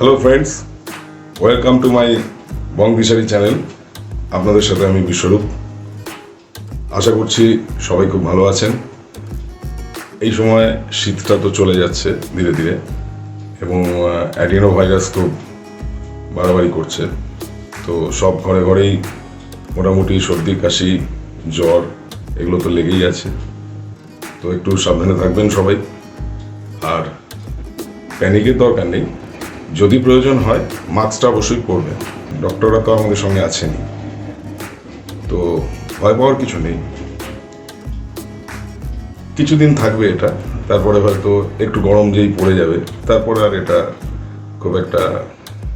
Hello friends, welcome to my Bongdishari channel. আপনাদের সাথে আমি বিশ্বরূপ। আশা করছি সবাই খুব ভালো আছেন। এই সময় শীতটা তো চলে যাচ্ছে ধীরে ধীরে এবং অ্যাডিনো ভাইরাস খুব বাড়াবাড়ি করছে। তো সব ঘরে ঘরেই মোটামুটি সর্দি কাশি জ্বর এগুলো তো লেগেই আছে। তো একটু সাবধানে থাকবেন সবাই, আর প্যানিকের দরকার নেই। যদি প্রয়োজন হয় মাস্কটা অবশ্যই পরবেন। ডক্টররা তো আমাদের সঙ্গে আছেনই, তো ভয় পাওয়ার কিছু নেই। কিছুদিন থাকবে এটা, তারপরে হয়তো একটু গরম যেই পড়ে যাবে, তারপরে আর এটা খুব একটা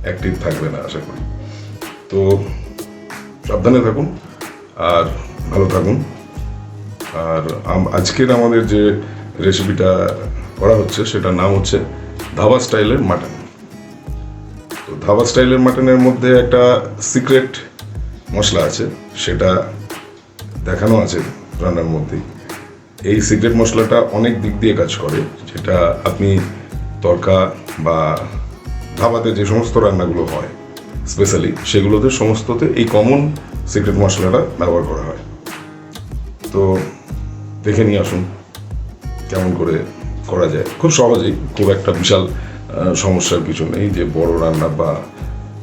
অ্যাক্টিভ থাকবে না আশা করি। তো সাবধানে থাকুন আর ভালো থাকুন। আর আজকের আমাদের যে রেসিপিটা করা হচ্ছে সেটার নাম হচ্ছে ধাবা স্টাইলের মাটন। তো ধাবা স্টাইলের মাটনের মধ্যে একটা সিক্রেট মশলা আছে, সেটা দেখানো আছে রান্নার মধ্যেই। এই সিক্রেট মশলাটা অনেক দিক দিয়ে কাজ করে, যেটা আপনি তড়কা বা ধাবাতে যে সমস্ত রান্নাগুলো হয় স্পেশালি সেগুলোতে সমস্ততে এই কমন সিক্রেট মশলাটা ব্যবহার করা হয়। তো দেখে নিয়ে আসুন কেমন করে করা যায়। খুব সহজেই, খুব একটা বিশাল সমস্যার কিছু নেই যে বড় রান্না বা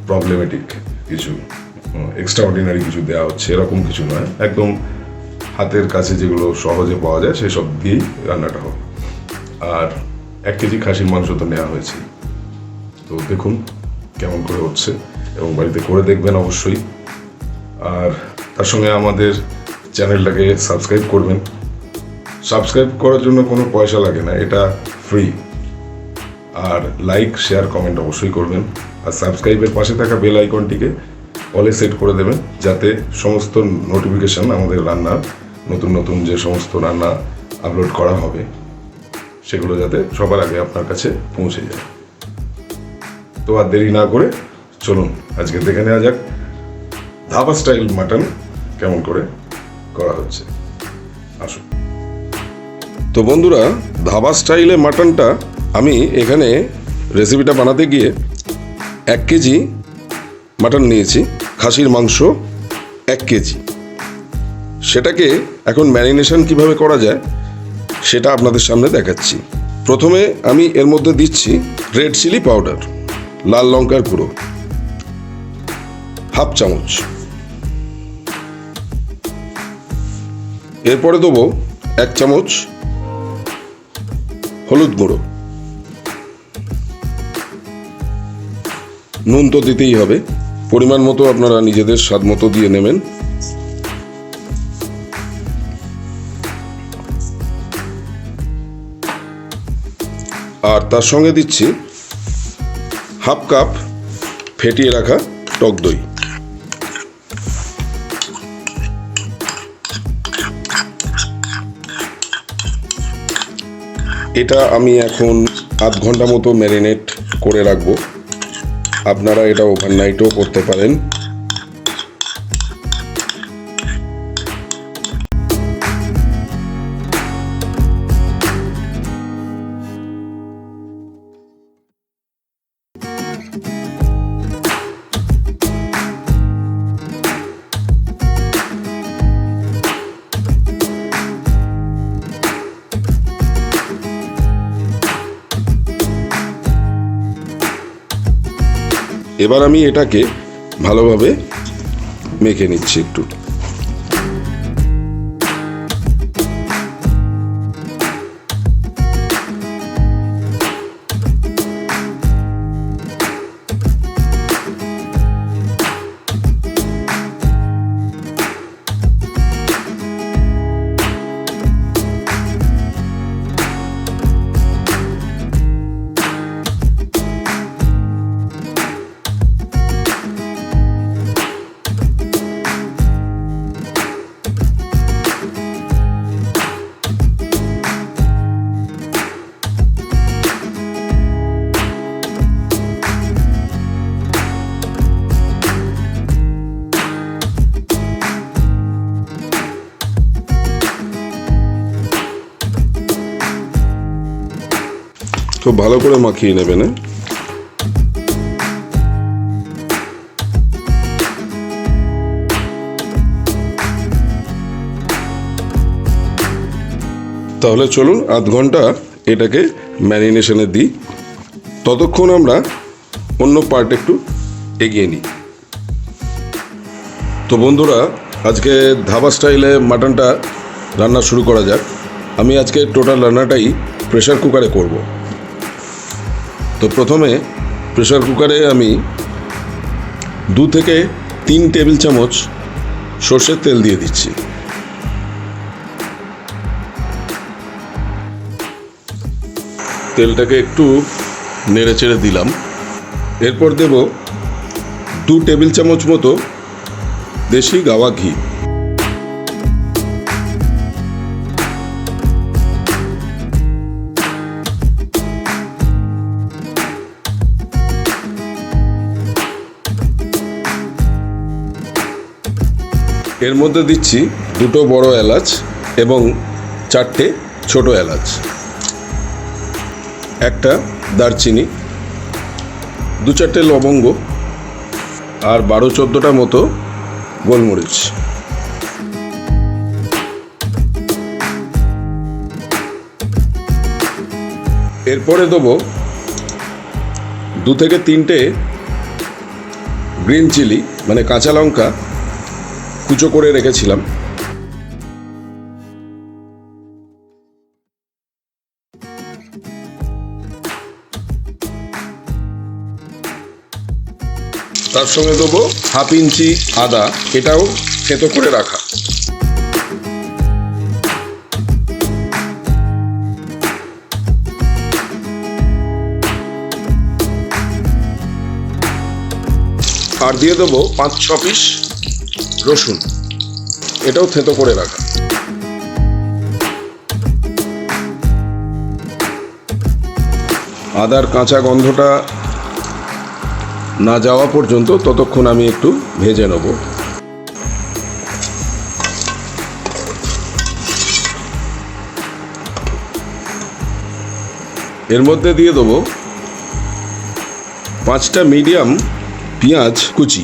প্রবলেমেটিক কিছু এক্সট্রা অর্ডিনারি কিছু দেওয়া হচ্ছে এরকম কিছু নয়। একদম হাতের কাছে যেগুলো সহজে পাওয়া যায় সেসব দিয়েই রান্নাটা হবে। আর 1 কেজি খাসির মাংস তো নেওয়া হয়েছে। তো দেখুন কেমন করে হচ্ছে এবং বাড়িতে করে দেখবেন অবশ্যই। আর তার সঙ্গে আমাদের চ্যানেলটাকে সাবস্ক্রাইব করবেন। সাবস্ক্রাইব করার জন্য কোনো পয়সা লাগে না, এটা ফ্রি। আর লাইক শেয়ার কমেন্ট অবশ্যই করবেন। আর সাবস্ক্রাইবের পাশে থাকা বেল আইকনটিকে অলে সেট করে দেবেন, যাতে সমস্ত নোটিফিকেশান আমাদের রান্নার নতুন নতুন যে সমস্ত রান্না আপলোড করা হবে সেগুলো যাতে সবার আগে আপনার কাছে পৌঁছে যায়। তো আর দেরি না করে চলুন আজকে দেখে নেওয়া যাক ধাবা স্টাইল মাটন কেমন করে করা হচ্ছে। আসুন। তো বন্ধুরা, ধাবা স্টাইলে মাটনটা আমি এখানে রেসিপিটা বানাতে গিয়ে 1 কেজি মাটন নিয়েছি, খাসির মাংস 1 কেজি। সেটাকে এখন ম্যারিনেশন কিভাবে করা যায় সেটা আপনাদের সামনে দেখাচ্ছি। প্রথমে আমি এর মধ্যে দিচ্ছি রেড চিলি পাউডার, লাল লঙ্কার গুঁড়ো 1/2 চামচ। এরপরে দেবো 1 চামচ হলুদ গুঁড়ো। নুন তো দিতেই হবে, পরিমাণ মতো আপনারা নিজেদের স্বাদ মতো দিয়ে নেবেন। আর তার সঙ্গে দিচ্ছি 1/2 কাপ ফেটিয়ে রাখা টক দই। এটা আমি এখন 1/2 ঘন্টা মতো ম্যারিনেট করে রাখবো। আপনারা এটা ওভারনাইটও করতে পারেন। এবার আমি এটাকে ভালোভাবে মেখে নিচ্ছি একটু। খুব ভালো করে মাখিয়ে নেবেন। তাহলে চলুন আধ ঘন্টা এটাকে ম্যারিনেশনে দিই, ততক্ষণ আমরা অন্য পার্ট একটু এগিয়ে নিই। তো বন্ধুরা, আজকে ধাবা স্টাইলে মাটনটা রান্না শুরু করা যাক। আমি আজকে টোটাল রান্নাটাই প্রেসার কুকারে করব। তো প্রথমে প্রেসার কুকারে আমি 2 থেকে 3 টেবিল চামচ সর্ষের তেল দিয়ে দিচ্ছি। তেলটাকে একটু নেড়ে চেড়ে দিলাম। এরপর দেব 2 টেবিল চামচ মতো দেশি গাওয়া ঘি। এর মধ্যে দিচ্ছি 2টো বড় এলাচ এবং 4টে ছোট এলাচ, একটা দারচিনি, 2-4টে লবঙ্গ আর 12-14টা মতো গোলমরিচ। এরপরে দেবো 2 থেকে 3টে গ্রিন চিলি মানে কাঁচা লঙ্কা কুচো করে রেখেছিলাম। তার সঙ্গে দেবো 1/2 ইঞ্চি আদা, এটাও থেঁতো করে রাখা। আর দিয়ে দেবো 5-6 পিস রসুন, এটাও থেঁতো করে রাখা। আদার কাঁচা গন্ধটা না যাওয়া পর্যন্ত ততক্ষণ আমি একটু ভেজে নেব। এর মধ্যে দিয়ে দেবো 5টা মিডিয়াম পেঁয়াজ কুচি।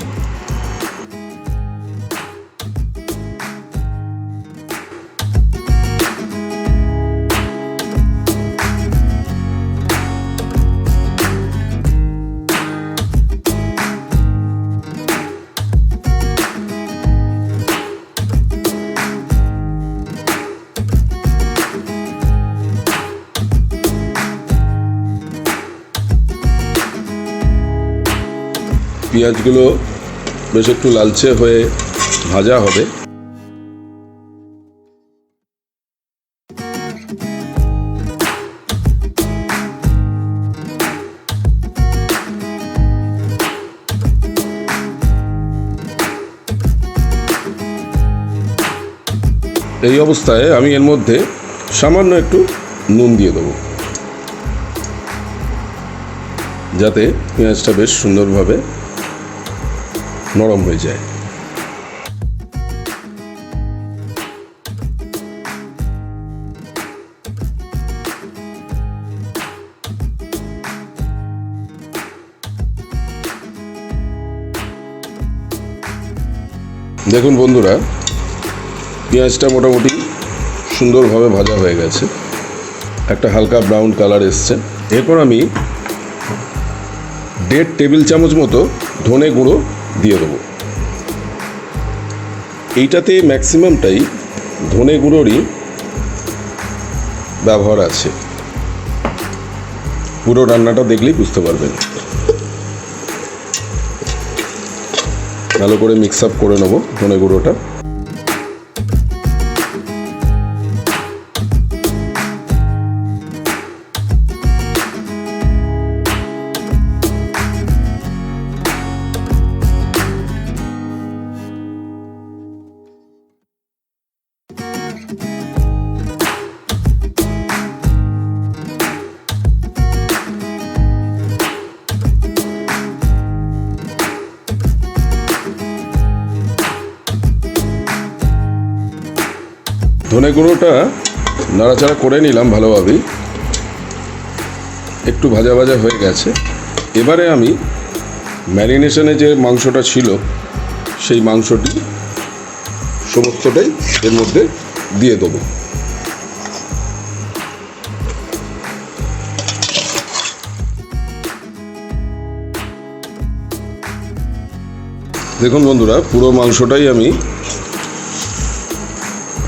পেঁয়াজগুলো বেশ একটু লালচে হয়ে ভাজা হবে। এই অবস্থায় আমি এর মধ্যে সামান্য একটু নুন দিয়ে দেবো, যাতে পেঁয়াজটা বেশ সুন্দরভাবে নরম হয়ে যায়। দেখুন বন্ধুরা, পেঁয়াজটা মোটামুটি সুন্দরভাবে ভাজা হয়ে গেছে, একটা হালকা ব্রাউন কালার এসছে। এরপর আমি 1.5 টেবিল চামচ মতো ধনে গুঁড়ো দিয়ে দেবো। এইটাতে ম্যাক্সিমামটাই ধনে গুঁড়োরই ব্যবহার আছে, পুরো রান্নাটা দেখলেই বুঝতে পারবেন। ভালো করে মিক্স আপ করে নেব ধনে গুঁড়োটা। ধনে গুঁড়োটা নাড়াচাড়া করে নিলাম ভালোভাবেই, একটু ভাজা ভাজা হয়ে গেছে। এবারে আমি ম্যারিনেশনে যে মাংসটা ছিল সেই মাংসটি সমস্তটাই এর মধ্যে দিয়ে দেবো। দেখুন বন্ধুরা, পুরো মাংসটাই আমি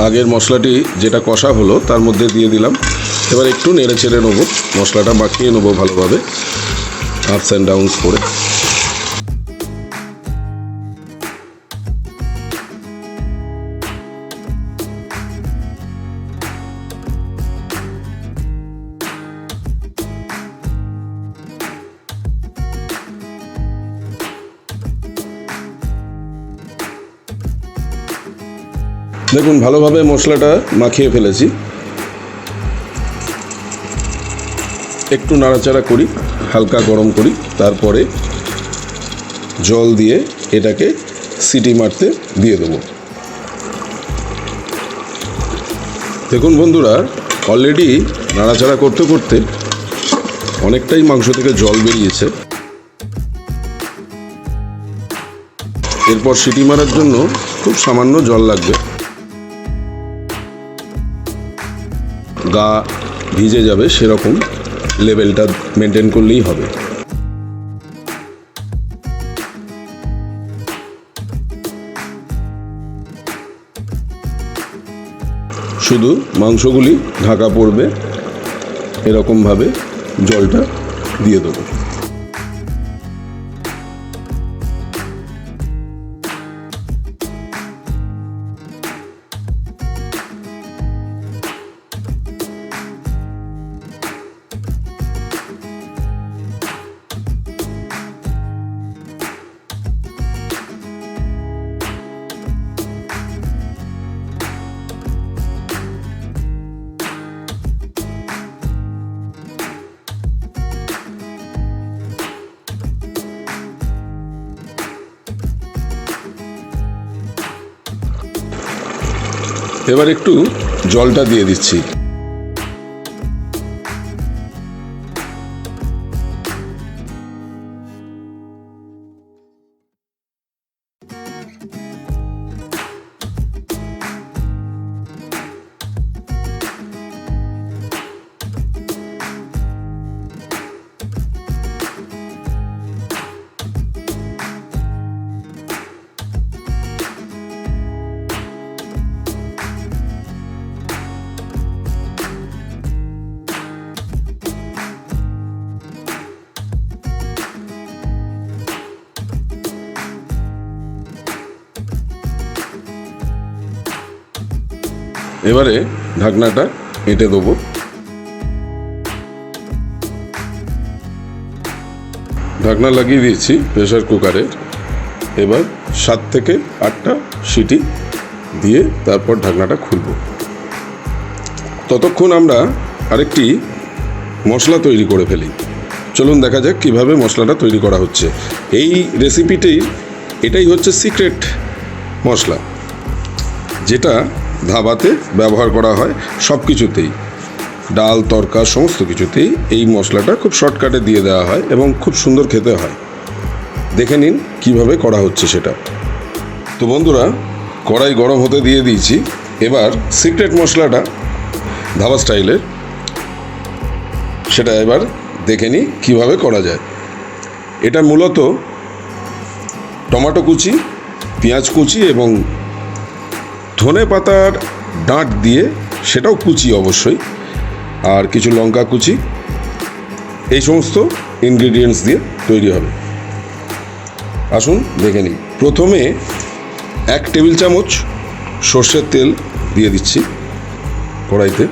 আগের মশলাটি যেটা কষা হলো তার মধ্যে দিয়ে দিলাম। এবার একটু নেড়ে চেড়ে নেবো, মশলাটা মাখিয়ে নেবো ভালোভাবে, আপস অ্যান্ড ডাউনস করে। দেখুন ভালোভাবে মশলাটা মাখিয়ে ফেলেছি। একটু নাড়াচাড়া করি, হালকা গরম করি, তারপরে জল দিয়ে এটাকে সিটি মারতে দিয়ে দেবো। দেখুন বন্ধুরা, অলরেডি নাড়াচাড়া করতে করতে অনেকটাই মাংস থেকে জল বেরিয়েছে। এরপর সিটি মারার জন্য খুব সামান্য জল লাগবে, গা ভিজে যাবে সেরকম লেভেলটা মেনটেন করলেই হবে। শুধু মাংসগুলি ঢাকা পড়বে এরকমভাবে জলটা দিয়ে দেবো। এবার একটু জলটা দিয়ে দিচ্ছি। এবারে ঢাকনাটা এঁটে দেবো। ঢাকনা লাগিয়ে দিয়েছি প্রেসার কুকারে। এবার 7 থেকে 8টা সিটি দিয়ে তারপর ঢাকনাটা খুলব। ততক্ষণ আমরা আরেকটি মশলা তৈরি করে ফেলি। চলুন দেখা যাক কীভাবে মশলাটা তৈরি করা হচ্ছে। এই এটাই হচ্ছে সিক্রেট মশলা, যেটা ধাবাতে ব্যবহার করা হয় সব কিছুতেই, ডাল তরকা সমস্ত কিছুতেই এই মশলাটা খুব শর্টকাটে দিয়ে দেওয়া হয় এবং খুব সুন্দর খেতে হয়। দেখে নিন কিভাবে করা হচ্ছে সেটা। তো বন্ধুরা, কড়াই গরম হতে দিয়ে দিয়েছি। এবার সিক্রেট মশলাটা ধাবা স্টাইলের, সেটা এবার দেখে নিই কীভাবে করা যায়। এটা মূলত টমেটো কুচি, পেঁয়াজ কুচি এবং ধনে পাতার ডাঁট দিয়ে, সেটাও কুচি অবশ্যই, আর কিছু লঙ্কা কুচি, এই সমস্ত ইনগ্রিডিয়েন্টস দিয়ে তৈরি হবে। আসুন দেখে নিই। প্রথমে 1 টেবিল চামচ সর্ষের তেল দিয়ে দিচ্ছি কড়াইতে।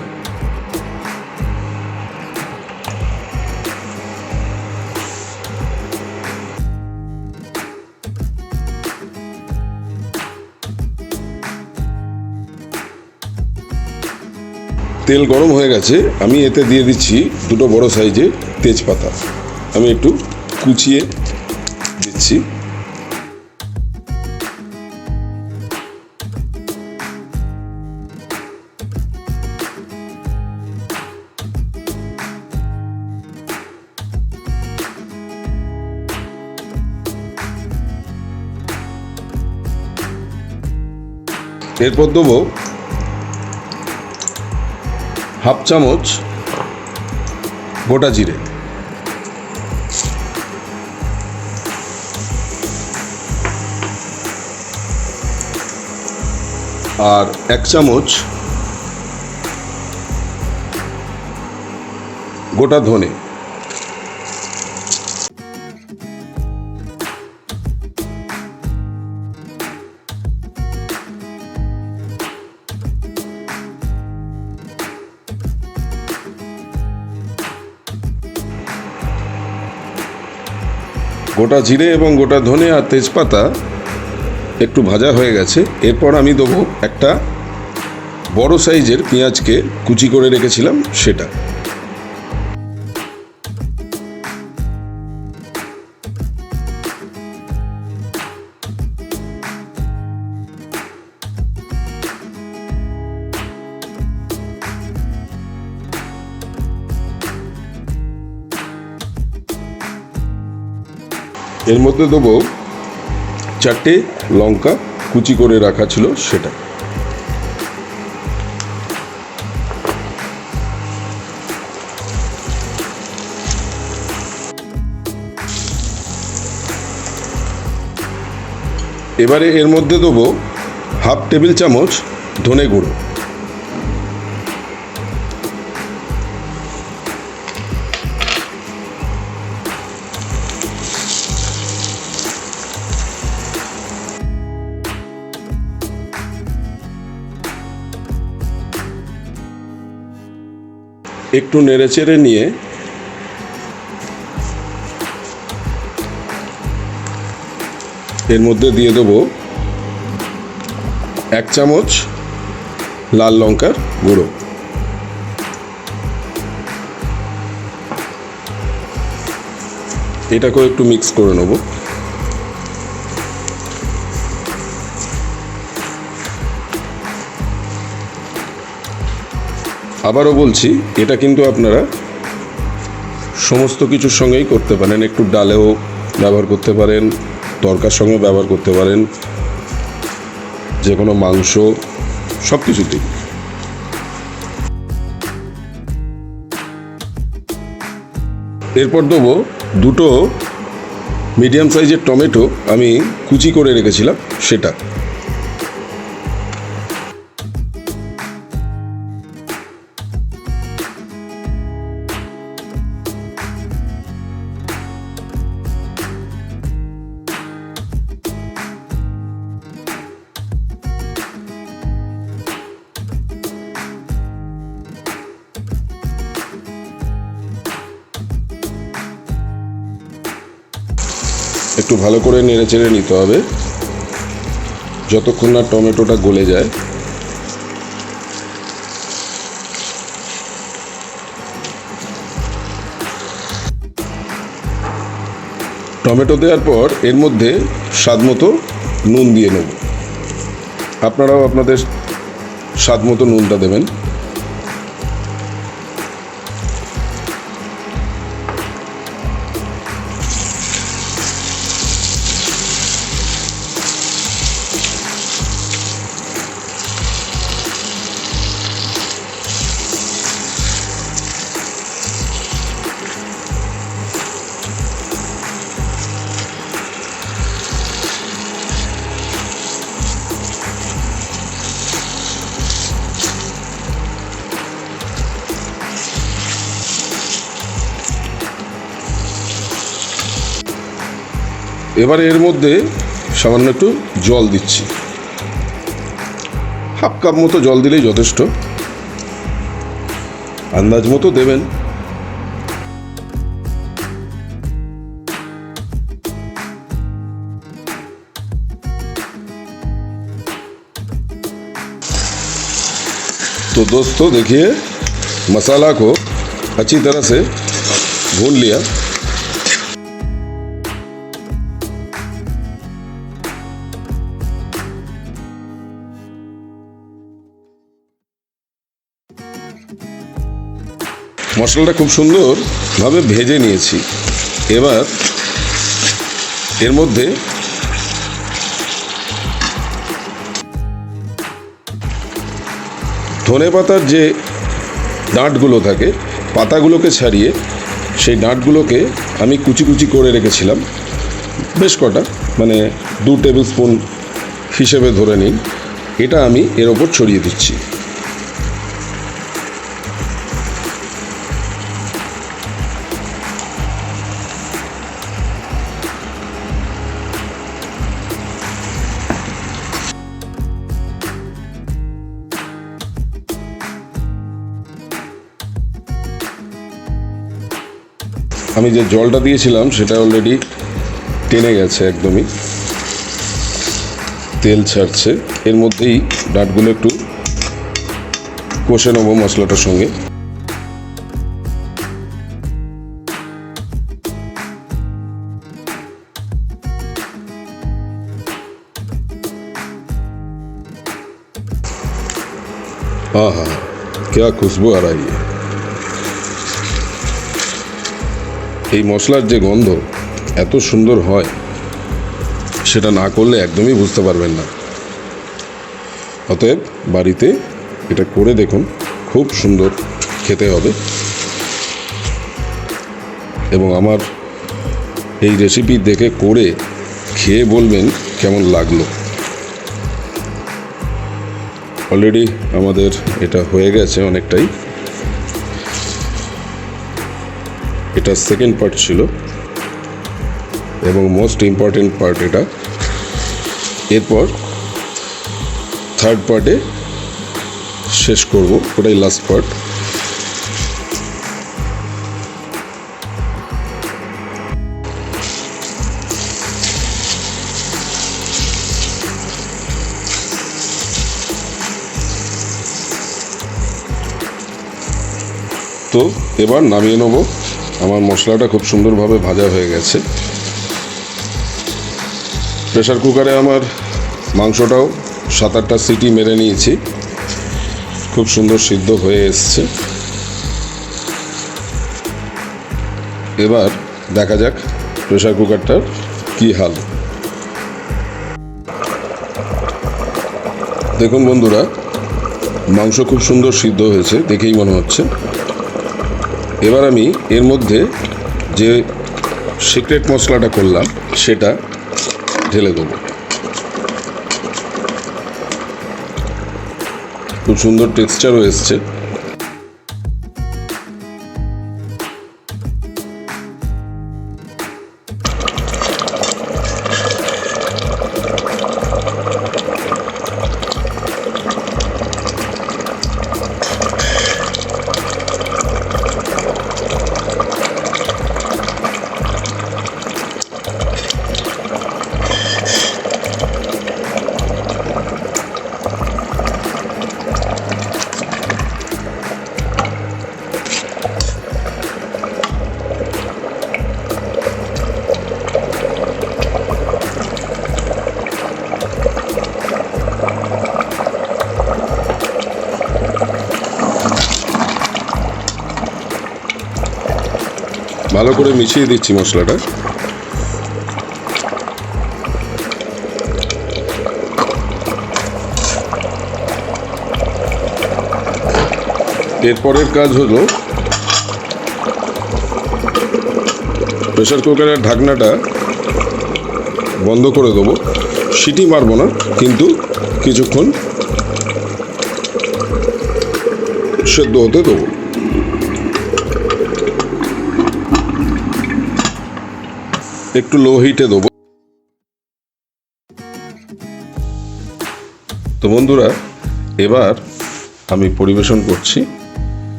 তেল গরম হয়ে গেছে, আমি এতে দিয়ে দিচ্ছি 2টো বড় সাইজের তেজপাতা। আমি একটু কুচিয়ে দিচ্ছি। এরপর দেবো 1/2 চামচ গোটা জিরে, আর 1 চামচ গোটা ধনে। গোটা জিরে এবং গোটা ধনে আর তেজপাতা একটু ভাজা হয়ে গেছে। এরপর আমি দেবো একটা বড় সাইজের পেঁয়াজকে কুচি করে রেখেছিলাম সেটা। এর মধ্যে দেবো 4টে লঙ্কা কুচি করে রাখা ছিল সেটা। এবারে এর মধ্যে দেবো 1/2 টেবিল চামচ ধনে গুঁড়ো। একটু নেড়েচেড়ে নিয়ে এর মধ্যে দিয়ে দেবো 1 চামচ লাল লঙ্কার গুঁড়ো। এটাকেও একটু মিক্স করে নেব। আবারও বলছি, এটা কিন্তু আপনারা সমস্ত কিছুর সঙ্গেই করতে পারেন। একটু ডালেও ব্যবহার করতে পারেন, তরকার সঙ্গে ব্যবহার করতে পারেন, যে কোনো মাংস, সব কিছুতেই। এরপর দেবো 2টো মিডিয়াম সাইজের টমেটো আমি কুচি করে রেখেছিলাম সেটা। একটু ভালো করে নেড়ে চেড়ে নিতে হবে যতক্ষণ না টমেটোটা গলে যায়। টমেটো দেওয়ার পর এর মধ্যে স্বাদ মতো নুন দিয়ে নেব। আপনারাও আপনাদের স্বাদ মতো নুনটা দেবেন। এবারে এর মধ্যে সামান্য একটু জল দিচ্ছি। 1/2 কাপ মতো জল দিলেই যথেষ্ট, আন্দাজ মতো দেবেন। तो दोस्तों देखिए, मसाला को अच्छी तरह से भून लिया। মশলাটা খুব সুন্দরভাবে ভেজে নিয়েছি। এবার এর মধ্যে ধনেপাতার যে ডাঁটগুলো থাকে, পাতাগুলোকে ছাড়িয়ে সেই ডাঁটগুলোকে আমি কুচি কুচি করে রেখেছিলাম, বেশ কটা, মানে 2 টেবিল স্পুন হিসেবে ধরে নিন। এটা আমি এর ওপর ছড়িয়ে দিচ্ছি। আমি যে জলটা দিয়েছিলাম সেটা অলরেডি টেনে গেছে, একদমই তেল ছাড়ছে। এর মধ্যেই ডাঁটগুলো একটু কষে নেবো মশলাটার সঙ্গে। आहा, क्या खुशबू आ रही है। এই মশলার যে গন্ধ এত সুন্দর হয় সেটা না করলে একদমই বুঝতে পারবেন না। অতএব বাড়িতে এটা করে দেখুন, খুব সুন্দর খেতে হবে। এবং আমার এই রেসিপি দেখে করে খেয়ে বলবেন কেমন লাগলো। অলরেডি আমাদের এটা হয়ে গেছে অনেকটাই। এটা সেকেন্ড পার্ট ছিল এবং মোস্ট ইম্পর্টেন্ট পার্ট এটা। এরপর থার্ড পার্টে শেষ করব, ওটাই লাস্ট পার্ট। তো এবার নামিয়ে নেব। আমার মশলাটা খুব সুন্দরভাবে ভাজা হয়ে গেছে। প্রেসার কুকারে আমার মাংসটাও 7-8টা সিটি মেরে নিয়েছি, খুব সুন্দর সিদ্ধ হয়ে এসছে। এবার দেখা যাক প্রেসার কুকারটার কি হাল। দেখুন বন্ধুরা, মাংস খুব সুন্দর সিদ্ধ হয়েছে, দেখেই মনে হচ্ছে। এবার আমি এর মধ্যে যে সিক্রেট মশলাটা করলাম সেটা ঢেলে দেবো। খুব সুন্দর টেক্সচারও এসছে। ভালো করে মিশিয়ে দিচ্ছি মশলাটা। এরপরের কাজ হলো প্রেসার কুকারের ঢাকনাটা বন্ধ করে দেবো। সিটি মারবো না, কিন্তু কিছুক্ষণ সেদ্ধ হতে দেবো। একটু লো হিটে দেবো। তো বন্ধুরা, এবার আমি পরিবেশন করছি।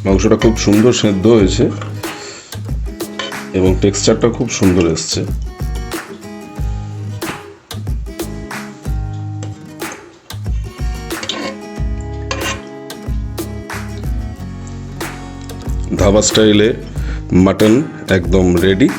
মাংসটা খুব সুন্দর সেদ্ধ হয়েছে এবং টেক্সচারটা খুব সুন্দর এসছে। ধাবা স্টাইলে মাটন একদম রেডি।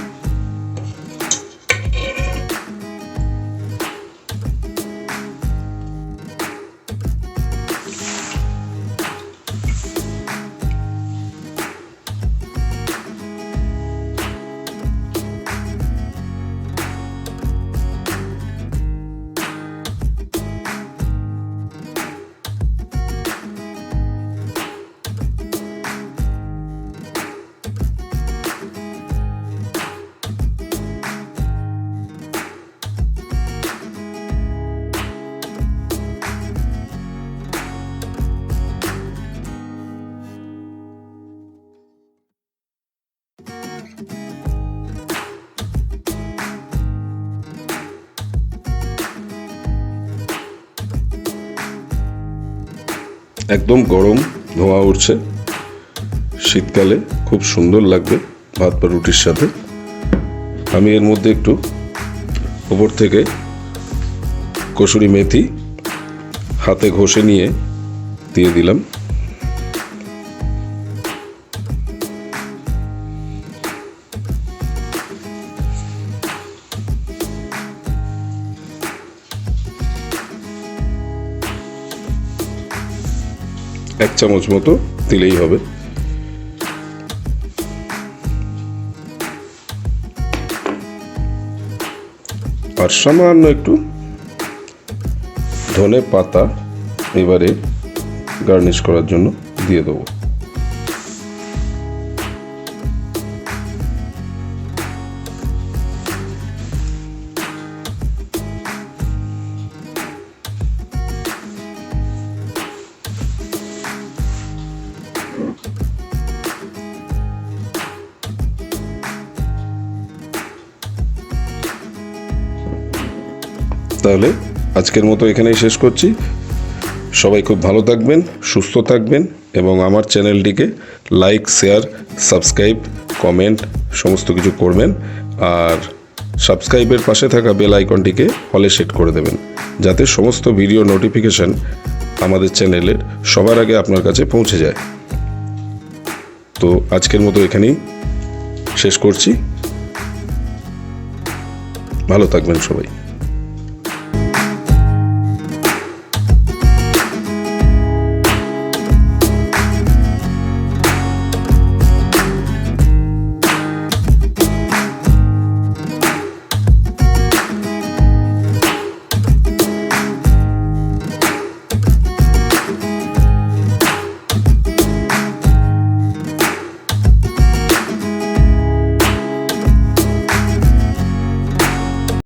একদম গরম ধোঁয়া উঠছে, শীতকালে খুব সুন্দর লাগবে ভাত বা রুটির সাথে। আমি এর মধ্যে একটু ওপর থেকে কসুরি মেথি হাতে ঘষে নিয়ে দিয়ে দিলাম। এক চামচ মতো দিলেই হবে। আর সামান্য একটু ধনে পাতা এবারে গার্নিশ করার জন্য দিয়ে দেবো। তাহলে আজকের মতো এখানেই শেষ করছি। সবাই খুব ভালো থাকবেন, সুস্থ থাকবেন এবং আমার চ্যানেলটিকে লাইক, শেয়ার, সাবস্ক্রাইব, কমেন্ট সমস্ত কিছু করবেন। আর সাবস্ক্রাইবের পাশে থাকা বেল আইকনটিকে হলে সেট করে দেবেন, যাতে সমস্ত ভিডিও নোটিফিকেশন আমাদের চ্যানেলের সবার আগে আপনার কাছে পৌঁছে যায়। তো আজকের মতো এখানেই শেষ করছি। ভালো থাকবেন সবাই।